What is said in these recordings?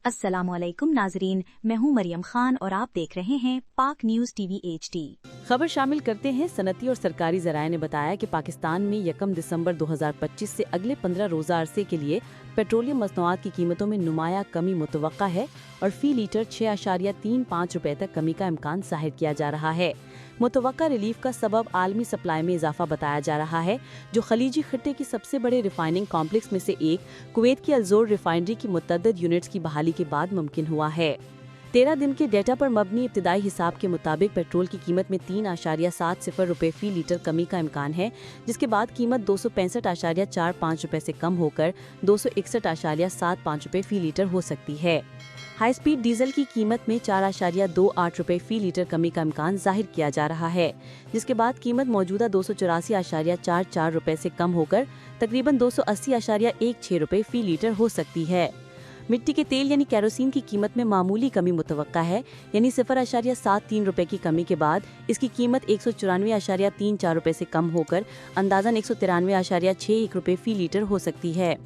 अस्सलाम वालेकुम नाजरीन, मैं हूं मरियम खान और आप देख रहे हैं पाक न्यूज़ टीवी HD। खबर शामिल करते हैं। सनती और सरकारी जराये ने बताया कि पाकिस्तान में 1 दिसंबर 2025 से अगले 15 रोज़ा अरसे के लिए पेट्रोलियम मसनूआत की कीमतों में नुमाया कमी मुतवक्का है और फी लीटर 6.35 रुपए तक कमी का इम्कान जाहिर किया जा रहा है। मुतवक्का रिलीफ का सबब आलमी सप्लाई में इजाफा बताया जा रहा है, जो खलीजी खत्ते की सबसे बड़े रिफाइनिंग कॉम्प्लेक्स में से एक कुवैत की अलजोर रिफाइनरी की मुतअद्दिद यूनिट्स की बहाली के बाद मुमकिन हुआ है। 13 दिन के डेटा पर मबनी इब्तिदाई हिसाब के मुताबिक पेट्रोल की कीमत में 3.70 रुपए फी लीटर कमी का इम्कान है, जिसके बाद कीमत 265.45 रुपए से कम होकर 261.75 रुपए फी लीटर हो सकती है। हाई स्पीड डीजल की कीमत में 4.28 रुपए फी लीटर कमी का इम्कान जाहिर किया जा रहा है, जिसके बाद कीमत मौजूदा 284.44 रुपए से कम होकर तकरीबन 280.16 रुपए फी लीटर हो सकती है। मिट्टी के तेल यानी केरोसिन की कीमत में मामूली कमी मुतवक्का है, यानी 0.73 रुपए की कमी के बाद इसकी कीमत 194.34 रुपए से कम होकर अंदाजन 193.61 रुपए फी लीटर हो सकती है।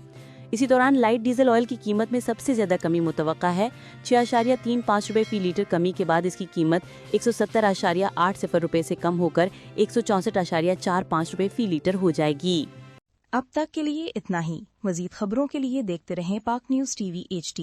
इसी दौरान लाइट डीजल ऑयल की कीमत में सबसे ज्यादा कमी मुतवक्का है। 6.35 रुपए फी लीटर कमी के बाद इसकी कीमत 170.80 रुपए से कम होकर 164.45 रुपए फी लीटर हो जाएगी। अब तक के लिए इतना ही। मजीद खबरों के लिए देखते रहें पाक न्यूज़ टीवी HD।